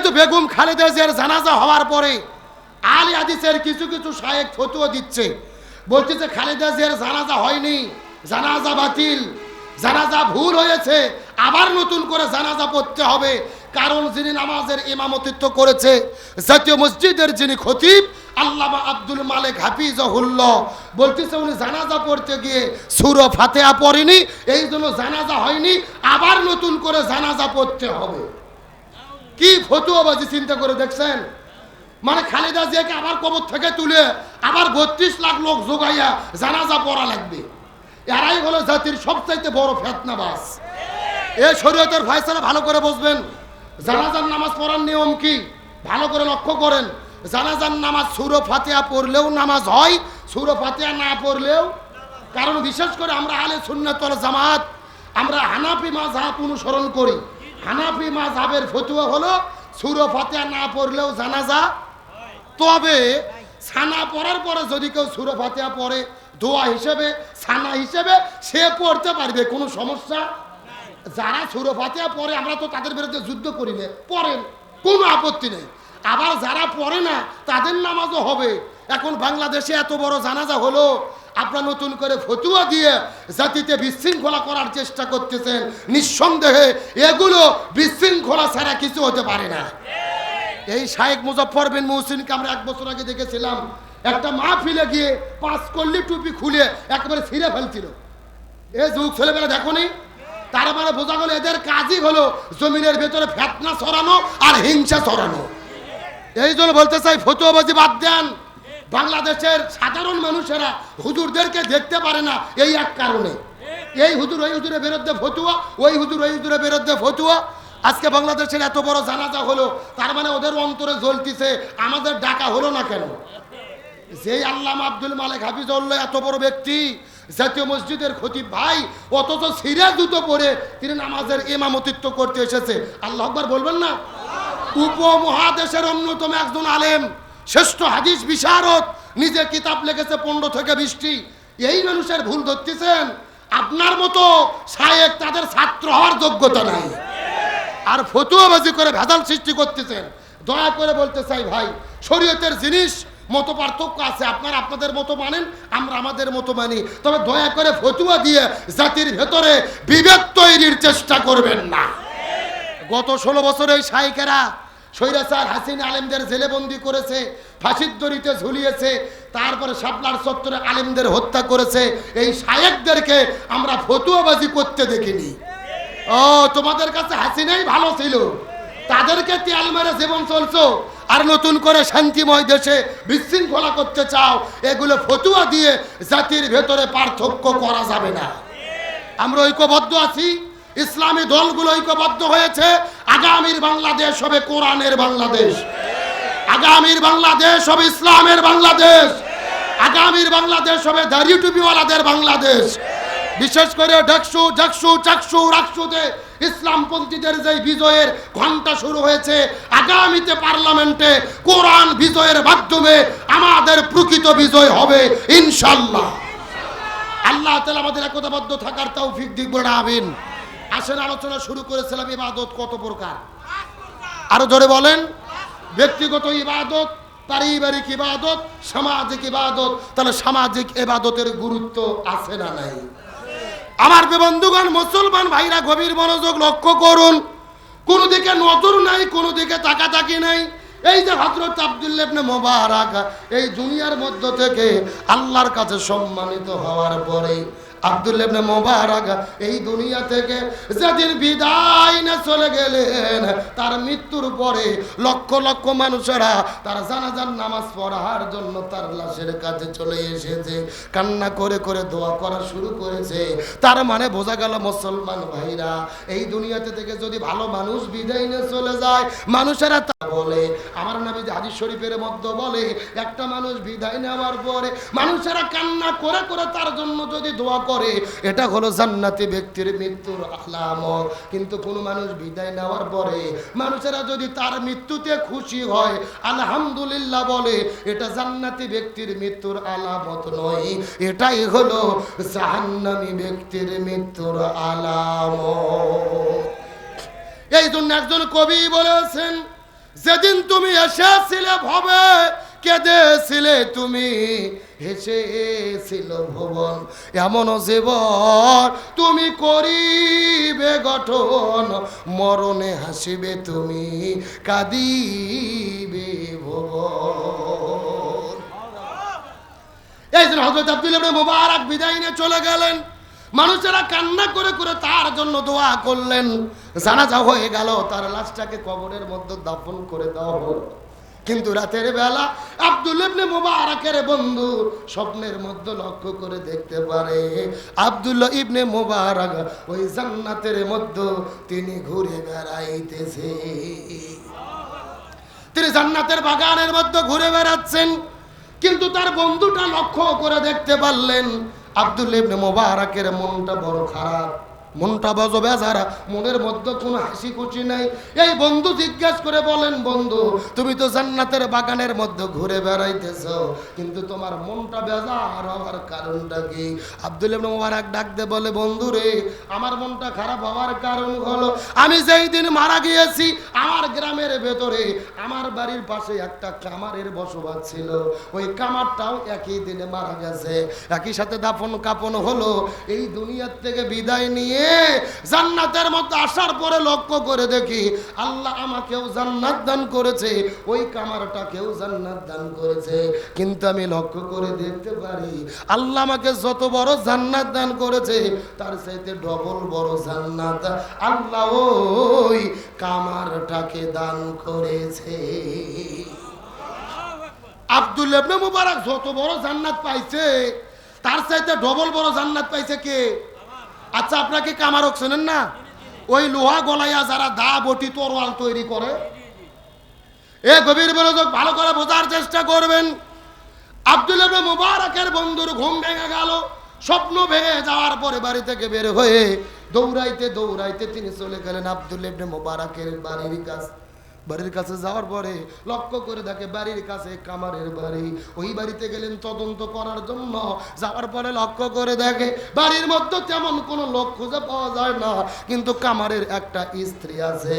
তো বেগম খালেদা জিয়ার জানাজা হওয়ার পরে আহলে হাদিসের কিছু কিছু শায়েখ ফতোয়া দিচ্ছে, বলতেছে খালেদা জিয়ার জানাজা হয়নি, জানাজা বাতিল, জানাজা ভুল হয়েছে, আবার নতুন করে জানাজা পড়তে হবে। কারণ যিনি নামাজের ইমামতিত্ব করেছে, জাতীয় মসজিদের যিনি খতিব আল্লামা আব্দুল মালেক হাফিজাহুল্লাহ, বলতেছে উনি জানাজা পড়তে গিয়ে সূরা ফাতিহা পড়েনি, এই জন্য জানাজা হয়নি, আবার নতুন করে জানাজা পড়তে হবে। কি ফতোয়াবাজি চিন্তা করে দেখছেন? মানে খালেদা জিয়াকে আবার কবর থেকে তুলে আবার 32 লাখ লোক জোগাইয়া জানাজা পড়া লাগবে। এরাই হলো জাতির সবচাইতে বড় ফিতনাবাজ। এই শরীয়তের ফয়সালা ভালো করে বুঝবেন। জানাজার নামাজ পড়ার নিয়ম কি ভালো করে লক্ষ্য করেন। জানাজার নামাজ সূরা ফাতিহা পড়লেও নামাজ হয়, সূরা ফাতিহা না পড়লেও। কারণ বিশেষ করে আমরা আহলে সুন্নাত ওয়াল জামাত, আমরা হানাফি মাযহাব অনুসরণ করি। হানাফি মাযহাবের ফতোয়া হলো সূরা ফাতিহা না পড়লেও জানাজা। তবে সানা পড়ার পরে যদি কেউ সূরা ফাতিহা পড়ে দোয়া হিসেবে, সানা হিসেবে, সে পড়তে পারবে, কোনো সমস্যা। যারা সূরা ফাতিহা পড়ে আমরা তো তাদের বিরুদ্ধে যুদ্ধ করি না, পড়েন, কোনো আপত্তি নেই। আবার যারা পড়ে না তাদের নামাজও হবে। এখন বাংলাদেশে এত বড় জানাজা হলো, আপনারা নতুন করে ফতোয়া দিয়ে জাতিতে বিশৃঙ্খলা করার চেষ্টা করতেছেন। নিঃসন্দেহে এগুলো বিশৃঙ্খলা ছাড়া কিছু হতে পারে না। এই শায়েখ মুজফফর বিন মুহসিনকে আমরা 1 বছর আগে দেখেছিলাম, একটা মাহফিলে গিয়ে 5 কল্লি টুপি খুলে একেবারে ছিঁড়ে ফেলছিল। এই যুগ ছেলেবেলা দেখোনি? তার মানে বোঝা গেল এদের কাজই হলো জমিনের ভেতরে ফিতনা ছড়ানো আর হিংসা ছড়ানো। এই জন্য বলতে চাই ফতোয়াবাজি বাদ দেন। বাংলাদেশের সাধারণ মানুষেরা হুজুরদেরকে দেখতে পারে না এই এক কারণে। এই হুজুর ওই হুজুরের বিরুদ্ধে ফতোয়া, ওই হুজুর ওই হুজুরের বিরুদ্ধে ফতোয়া। আজকে বাংলাদেশের এত বড় জানাজা হলো, তার মানে ওদের অন্তরে জ্বলতিছে আমাদের ডাকা হলো না কেন? যেই আল্লামা আব্দুল মালেক হাফিজাহুল্লাহ এত বড় ব্যক্তি, জাতীয় মসজিদের খতিব ভাই, অথচ সিরা জুতো পরে তিনি নামাজের ইমামতিত্ব করতে এসেছে। আল্লাহু আকবার বলবেন না? উপমহাদেশের অন্যতম একজন আলেম, শ্রেষ্ঠ হাদিস বিশারদ, নিজে কিতাব লিখেছে 15 থেকে 20টি। এই মানুষের ভুল ধরতেছেন। আপনার মতো শায়েখ তাদের ছাত্র হওয়ার যোগ্যতা নাই, আর ফতোয়াবাজি করে ভেজাল সৃষ্টি করতেছেন। দয়া করে বলতে চাই ভাই, শরীয়তের জিনিস মত পার্থক্য আছে, আপনারা আপনাদের মতো মানেন, আমরা আমাদের মতো মানি। তবে দয়া করে ফতোয়া দিয়ে জাতির ভেতরে বিভেদ তৈরির চেষ্টা করবেন না। গত 16 বছরে এই শায়েখেরা স্বৈরাচার হাসিনা আলেমদের জেলেবন্দি করেছে, ফাঁসির দড়িতে ঝুলিয়েছে, তারপরে শাপলার চত্বরে আলেমদের হত্যা করেছে। এই শায়েখদেরকে আমরা ফতোয়াবাজি করতে দেখিনি। ও, তোমাদের কাছে হাসিনাই ভালো ছিল, তাদেরকে তেল মেরে জীবন চলছো, আর নতুন করে শান্তিময় দেশে বিশৃঙ্খলা করতে চাও। এগুলো ফতোয়া দিয়ে জাতির ভেতরে পার্থক্য করা যাবে না। আমরা ঐক্যবদ্ধ আছি, ইসলামী দলগুলো ঐক্যবদ্ধ হয়েছে। আগামীর বাংলাদেশ হবে কোরআনের বাংলাদেশ, আগামীর বাংলাদেশ হবে ইসলামের বাংলাদেশ, আগামীর বাংলাদেশ হবে দাড়ি টুপিওয়ালাদের বাংলাদেশ। বিশেষ করে ডাকসু জাকসু চাকসু রাকসুতে ইসলামপন্থীদের যে বিজয়ের ঘণ্টা শুরু হয়েছে, আগামীতে পার্লামেন্টে কোরআন বিজয়ের মাধ্যমে আমাদের প্রকৃত বিজয় হবে ইনশাআল্লাহ। আল্লাহ তাআলা আমাদের একতাবদ্ধ থাকার তৌফিক দিক বলে আমিন। আসেন, আলোচনা শুরু করেছিলাম ইবাদত কত প্রকার, আরো জোরে বলেন। ব্যক্তিগত ইবাদত, পারিবারিক ইবাদত, সামাজিক ইবাদত। তাহলে সামাজিক ইবাদতের গুরুত্ব আছে না নাই? আমার বন্ধুগণ, মুসলমান ভাইরা গভীর মনোযোগ লক্ষ্য করুন। কোন দিকে নজর নাই, কোন দিকে তাকাতাকি নাই। এই যে হযরত আব্দুল্লাহ ইবনে মুবারক এই দুনিয়ার মধ্য থেকে আল্লাহর কাছে সম্মানিত হওয়ার পরে আব্দুল্লাহ ইবনে মুবারক এই দুনিয়া থেকে যেদিন বিদায় নিয়ে চলে গেলেন, তার মৃত্যুর পরে লক্ষ লক্ষ মানুষেরা তার জানাজার নামাজ পড়ার জন্য তার লাশের কাছে চলে এসেছে, কান্না করে করে দোয়া করা শুরু করেছে। তার মানে বোঝা গেল মুসলমান ভাইরা, এই দুনিয়াতে থেকে যদি ভালো মানুষ বিদায় নিয়ে চলে যায়, মানুষেরা তা বলে, আমার নবী হাদিস শরীফের মধ্যে বলে, একটা মানুষ বিদায় নেওয়ার পরে মানুষেরা কান্না করে করে তার জন্য যদি দোয়া করে, এটা হলো জান্নাতি ব্যক্তির মৃত্যুর আলামত। কিন্তু কোন মানুষ বিদায় নেওয়ার পরে মানুষেরা যদি তার মৃত্যুতে খুশি হয়, আলহামদুলিল্লাহ বলে, এটা জান্নাতি ব্যক্তির মৃত্যুর আলামত নয়, এটাই হলো জাহান্নামী ব্যক্তির মৃত্যুর আলামত। এই জন্য একজন কবি বলেছেন, যেদিন তুমি এসেছিলে ভবে কেঁদেছিলে তুমি, হেসেছিল ভুবন, এমন জীবন তুমি করিবে গঠন, মরণে হাসিবে তুমি, কাঁদিবে ভুবন। এই জন্য হযরত আব্দুল্লাহ ইবনে মুবারক বিদায় নিয়ে চলে গেলেন। মানুষেরা কান্না করে করে তার জন্য দোয়া করলেন। জানাজা হয়ে গেল, তার লাশটাকে কবরের মধ্যে দাফন করে দেওয়া হলো। কিন্তু রাতের বেলা আব্দুল্লাহ ইবনে মুবারকের বন্ধু স্বপ্নের মধ্যে লক্ষ্য করে দেখতে পারে আব্দুল্লাহ ইবনে মুবারক ওই জান্নাতের মধ্যে তিনি ঘুরে বেড়াইতেছে। তিনি জান্নাতের বাগানের মধ্যে ঘুরে বেড়াচ্ছেন, কিন্তু তার বন্ধুটা লক্ষ্য করে দেখতে পারলেন আব্দুল্লাহ ইবনে মুবারকের মনটা বড় খারাপ, মনটা বড় বেজারা, মনের মধ্যে কোনো হাসি খুশি নাই। এই বন্ধু জিজ্ঞেস করে বলেন, বন্ধু তুমি তো জান্নাতের বাগানের মধ্যে ঘুরে বেড়াইতেছ, কিন্তু তোমার মনটা বেজার হওয়ার কারণটা কি? আব্দুল্লাহ ইবনে মুবারক ডাক দিয়ে বলে, বন্ধু রে, আমার মনটা খারাপ হওয়ার কারণ হলো আমি যেই দিন মারা গিয়েছি আমার গ্রামের ভেতরে আমার বাড়ির পাশে একটা কামারের বসবাস ছিল, ওই কামারটাও একই দিনে মারা গেছে, একই সাথে দাফন কাফন হলো। এই দুনিয়ার থেকে বিদায় নিয়ে জান্নাতের মধ্যে আসার পরে লক্ষ্য করে দেখি আল্লাহ আমাকেও জান্নাত দান করেছে, ওই কামারটাকেও জান্নাত দান করেছে। কিন্তু আমি লক্ষ্য করে দেখতে পারি আল্লাহ আমাকে যত বড় জান্নাত দান করেছে তার চাইতে ডবল বড় জান্নাত আল্লাহ ওই কামারটাকে দান করেছে। আব্দুল্লাহ ইবনে মুবারক যত বড় জান্নাত পাইছে তার চাইতে ডবল বড় জান্নাত পাইছে কে? আচ্ছা, আপনাকে কামারক শোনেন না? ওই লোহা গলাইয়া যারা দা বটি তরোয়াল তৈরি করে, এ গভীর মনোযোগ ভালো করে বোঝার চেষ্টা করবেন। আব্দুল্লাহ ইবনে মুবারকের বন্ধুর ঘুম ভেঙে গেল। স্বপ্ন ভেঙে যাওয়ার পরে বাড়ি থেকে বের হয়ে দৌড়াইতে দৌড়াইতে তিনি চলে গেলেন আব্দুল্লাহ ইবনে মুবারকের বাড়ির কাছে। বাড়ির কাছে যাওয়ার পরে লক্ষ্য করে দেখে বাড়ির কাছে কামারের বাড়ি। ওই বাড়িতে গেলেন তদন্ত করার জন্য। যাওয়ার পরে লক্ষ্য করে দেখে বাড়ির মধ্যে তেমন কোনো লোক খুঁজে পাওয়া যায় না, কিন্তু কামারের একটা স্ত্রী আছে।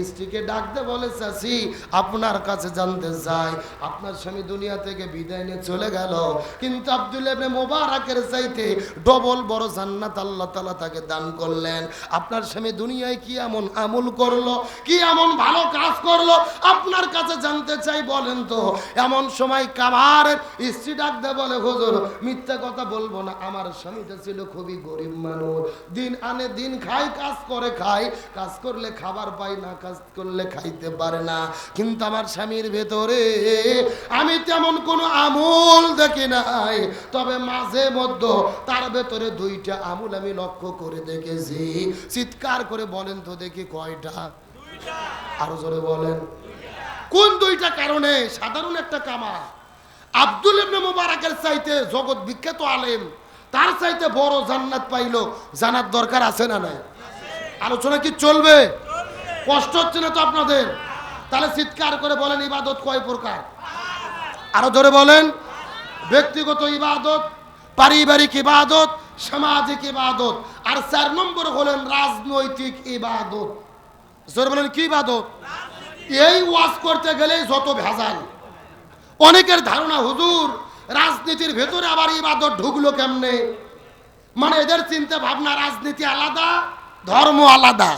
স্ত্রীকে ডাকতে বলে, চাচি আপনার কাছে জানতে চাই, আপনার স্বামী দুনিয়া থেকে বিদায় নিয়ে চলে গেল, কিন্তু আব্দুল্লাহ ইবনে মুবারকের চাইতে ডবল বড় জান্নাত আল্লাহ তাআলা তাকে দান করলেন। আপনার স্বামী দুনিয়ায় কি এমন আমল করলো, কি এমন ভালো কাজ করলো, আপনার কাছে জানতে চাই, বলেন তো। এমন সময় কামারের স্ত্রী ডাক দেয় বলে, হুজুর মিথ্যা কথা বলবো না, আমার স্বামীটা ছিল খুবই গরিব মানুষ, দিন আনে দিন খায়, কাজ করে খায়, কাজ করলে খাবার পায় না, কাজ করলে খাইতে পারে না, কিন্তু আমার স্বামীর ভেতরে আমি তেমন কোনো আমল দেখি নাই, তবে মাঝে মধ্যে তার ভেতরে দুইটা আমল আমি লক্ষ্য করে দেখেছি। চিৎকার করে বলেন তো দেখি কয়টা? আরো জোরে বলেন। কোন দুইটা কারণে? সাধারণ একটা কামার আব্দুল্লাহ ইবনে মুবারকের চাইতে জগৎ বিখ্যাত আলেম, তার চাইতে বড় জান্নাত পাইলো, জানার দরকার আছে না নাই? আলোচনা কি চলবে? কষ্ট হচ্ছে না তো আপনাদের? তাহলে চিৎকার করে বলেন, ইবাদত কয় প্রকার? আরো জোরে বলেন। ব্যক্তিগত ইবাদত, পারিবারিক ইবাদত, সামাজিক ইবাদত, আর 4 নম্বর হলেন রাজনৈতিক ইবাদত। জোরে বলেন, কি ইবাদত? এই ওয়াজ করতে গেলে যত ভেজাল। অনেকের ধারণা হুজুর রাজনীতির ভেতরে আবার ইবাদত ঢুকলো কেমনে? মানে এদের চিন্তা ভাবনা রাজনীতি আলাদা, ধর্ম আলাদা,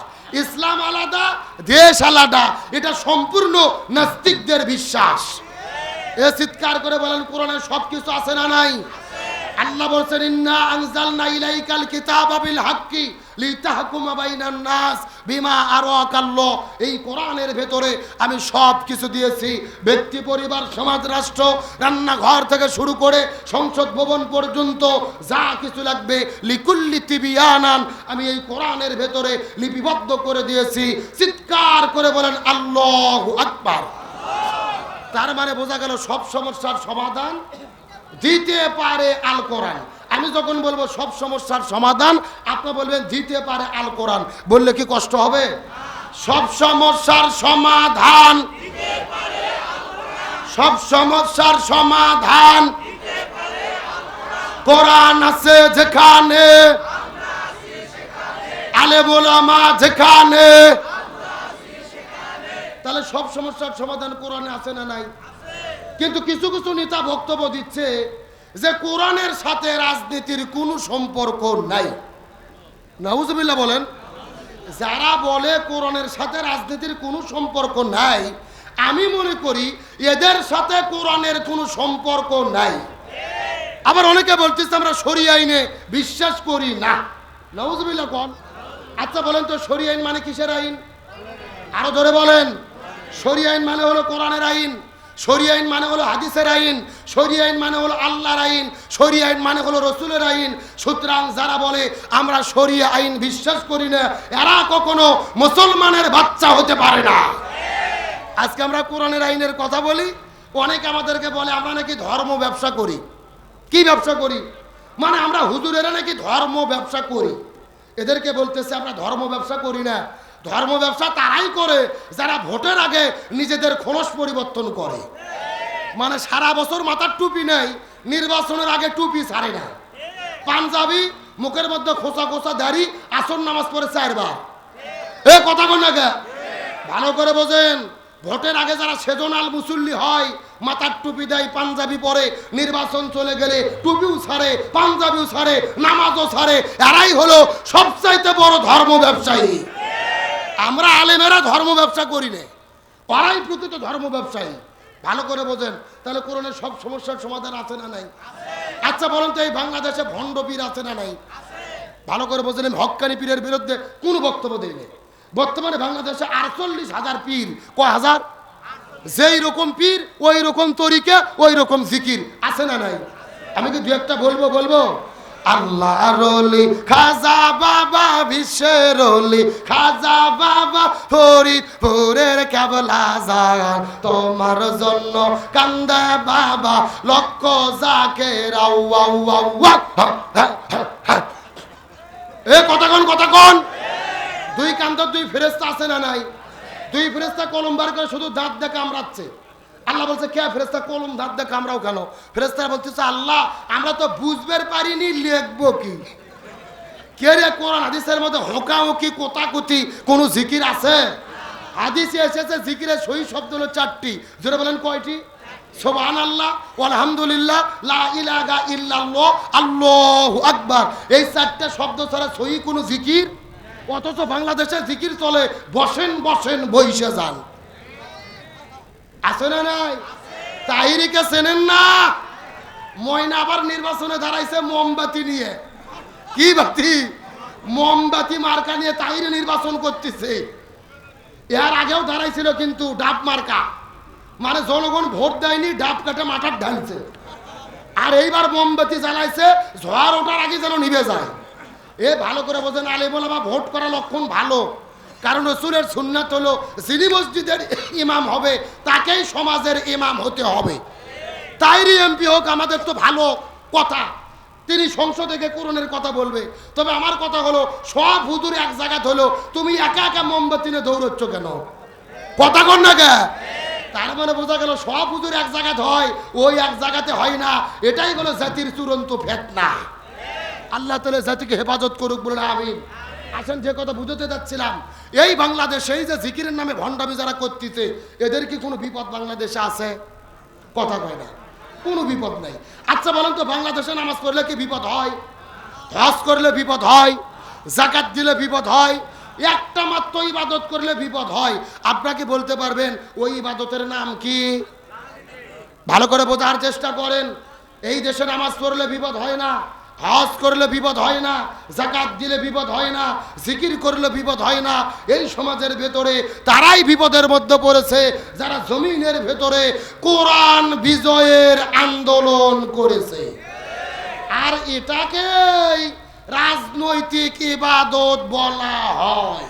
ইসলাম আলাদা, দেশ আলাদা। এটা সম্পূর্ণ নাস্তিকদের বিশ্বাস। এ চিৎকার করে বলেন, কোরআনে সবকিছু আছে না নাই? আল্লাহ বলছেন, ইন্না আনজালনা ইলাইকাল কিতাবা বিল হাক্কি লিতাহকুমা বাইনান নাস বিমা আরাকাল্লাহ। এই কোরআনের ভেতরে আমি সব কিছু দিয়েছি, ব্যক্তি, পরিবার, সমাজ, রাষ্ট্র, রান্নাঘর থেকে শুরু করে সংসদ ভবন পর্যন্ত যা কিছু লাগবে লিকুল্লি তিবিয়ানান, আমি এই কোরআনের ভেতরে লিপিবদ্ধ করে দিয়েছি। চিৎকার করে বলেন আল্লাহু আকবার। তার মানে বোঝা গেল সব সমস্যার সমাধান দিতে পারে আল কোরআন। আমি যখন বলবো সব সমস্যার সমাধান, আপনি বলবেন দিতে পারে আল কোরআন, বললে কি কষ্ট হবে? সব সমস্যার সমাধান, সব সমস্যার সমাধান কোরআন আছে যেখানে, আলেম ওলামা যেখানে, তাহলে সব সমস্যার সমাধান কোরআনে আছে না নাই? কিন্তু কিছু কিছু নেতা বক্তব্য দিচ্ছে যে কোরআনের সাথে রাজনীতির কোনো সম্পর্ক নাই। নাউজুবিল্লাহ বলেন। যারা বলে কোরআনের সাথে রাজনীতির কোনো সম্পর্ক নাই, আমি মনে করি এদের সাথে কোরআনের কোনো সম্পর্ক নাই। আবার অনেকে বলতেছে আমরা শরিয়া আইনে বিশ্বাস করি না। নাউজুবিল্লাহ কোন? আচ্ছা বলেন তো শরিয়া আইন মানে কিসের আইন? আরো ধরে বলেন। শরিয়া আইন মানে হলো কোরআনের আইন, শরিয়া আইন মানে হলো হাদিসের আইন, শরিয়া আইন মানে হলো আল্লাহর আইন, শরিয়া আইন মানে হলো রসুলের আইন। সুতরাং যারা বলে আমরা শরিয়া আইন বিশ্বাস করি না, এরা কখনো মুসলমানের বাচ্চা হতে পারে না। আজকে আমরা কোরআনের আইনের কথা বলি, অনেকে আমাদেরকে বলে আমরা নাকি ধর্ম ব্যবসা করি। কি ব্যবসা করি? মানে আমরা হুজুরেরা নাকি ধর্ম ব্যবসা করি। এদেরকে বলতেছে আমরা ধর্ম ব্যবসা করি না। ধর্ম ব্যবসা তারাই করে যারা ভোটের আগে নিজেদের খোলস পরিবর্তন করে। মানে সারা বছর মাথার টুপি নেই, নির্বাচনের আগে টুপি ছাড়ে না। পাঞ্জাবি, মুখের মধ্যে খোসা খোসা দাড়ি, আসর নামাজ পড়ে 4 বার। এ কথা বল না কে? ভালো করে বোঝেন। ভোটের আগে যারা সেজনাল মুসল্লি হয়, মাথার টুপি দেয়, পাঞ্জাবি পরে, নির্বাচন চলে গেলে টুপিও ছাড়ে, পাঞ্জাবিও ছাড়ে, নামাজও ছাড়ে, এরাই হলো সবচাইতে বড় ধর্ম ব্যবসায়ী। আমরা আলেমেরা ধর্ম ব্যবসা করি না, ওরাই প্রকৃত ধর্ম ব্যবসায়ী। ভালো করে বোঝেন। তাহলে কোরআনের সব সমস্যার সমাধান আছে না নাই? আচ্ছা বলেন তো এই বাংলাদেশে ভণ্ড পীর আছে না নাই? ভালো করে বোঝেন। আমি হক্কানি পীরের বিরুদ্ধে কোনো বক্তব্য দিইনি। বর্তমানে বাংলাদেশে 48,000 পীর। কয় হাজার? যেই রকম পীর ওই রকম তরিকা, ওই রকম জিকির আছে না নাই? আমি কি দু একটা বলবো? আল্লাহর ওলি খাজা বাবা, বিশ্বের ওলি খাজা বাবা, ফরিদপুরের কেবলা জান, তোমার জন্য কান্দে বাবা লক্ষ জাকের। এ কথা কোন? দুই কান্দর দুই ফেরেশতা আছে না নাই? দুই ফেরেশতা কলম বার করে শুধু দাঁত দিয়ে কামড়াচ্ছে। আল্লাহ বলছে কে ফেরেশতা কলম দাঁত দিয়ে কামড়াও কেন? ফেরেশতা বলতেছে আল্লাহ আমরা তো বুঝবে পারিনি, লিখবো কি? কে রে কোরআন হাদিসের মধ্যে হোকাহুকি কোতাকুতি কোন জিকির আছে? হাদিসে এসেছে জিকিরের সহি শব্দ হলো 4টি। জোরে বলেন কয়টি? সুবহানাল্লাহ, আলহামদুলিল্লাহ, লা ইলাহা ইল্লাল্লাহ, আল্লাহু আকবার। এই 4টা শব্দ ছাড়া সহি কোন জিকির। অথচ বাংলাদেশে জিকির চলে বসেন বইসে যান। আছে না নাই? তাহিরিকে চেনেন না? ময়না আবার নির্বাচনে দাঁড়াইছে মোমবাতি নিয়ে। কি বাতি? মোমবাতি মার্কা নিয়ে তাহিরি নির্বাচন করতেছে। এর আগেও দাঁড়াইছিল কিন্তু ডাব মার্কা, মানে জনগণ ভোট দেয়নি, ডাব কাটে মাথার ঢালছে। আর এইবার মোমবাতি জ্বালাইছে, ঝড় ওঠার আগে যেন নিভে যায়। এ ভালো করে বোঝেন। আলেম ওলামা ভোট করা লক্ষণ ভালো, কারণ রাসূলের সুন্নাত হলো যিনি মসজিদের ইমাম হবে তাকেই সমাজের ইমাম হতে হবে। তাইরি এমপি হোক আমাদের তো ভালো কথা, তিনি সংসদে গিয়ে কোরআনের কথা বলবে। তবে আমার কথা হলো সব হুজুর এক জায়গাতে হলো, তুমি একা একা মোমবাতি নিয়ে দৌড়চ্ছ কেন? কথা কর না কে? তার মানে বোঝা গেল সব হুজুর এক জায়গাতে হয়, ওই এক জায়গাতে হয় না। এটাই হলো জাতির চূড়ান্ত ফিতনা। আল্লাহ তাআলা জাতিকে হেফাজত করুক, বলে আমিন। আসেন যে কথা বুঝতে যাচ্ছিলাম, এই বাংলাদেশে এই যে জিকিরের নামে ভণ্ডামি যারা করতেছে, এদের কি কোনো বিপদ বাংলাদেশে আছে? কথা কয় না, কোনো বিপদ নাই। আচ্ছা বলেন তো বাংলাদেশে নামাজ পড়লে কি বিপদ হয়? হজ করলে বিপদ হয়, যাকাত দিলে বিপদ হয়, একটা মাত্র ইবাদত করলে বিপদ হয়। আপনাকে বলতে পারবেন ওই ইবাদতের নাম কি? ভালো করে বোঝার চেষ্টা করেন। এই দেশে নামাজ পড়লে বিপদ হয় না, হজ করলে বিপদ হয় না, যাকাত দিলে বিপদ হয় না, জিকির করলে বিপদ হয় না। এই সমাজের ভেতরে তারাই বিপদের মধ্যে পড়েছে যারা জমিনের ভেতরে কোরআন বিজয়ের আন্দোলন করেছে। আর এটাকেই রাজনৈতিক ইবাদত বলা হয়।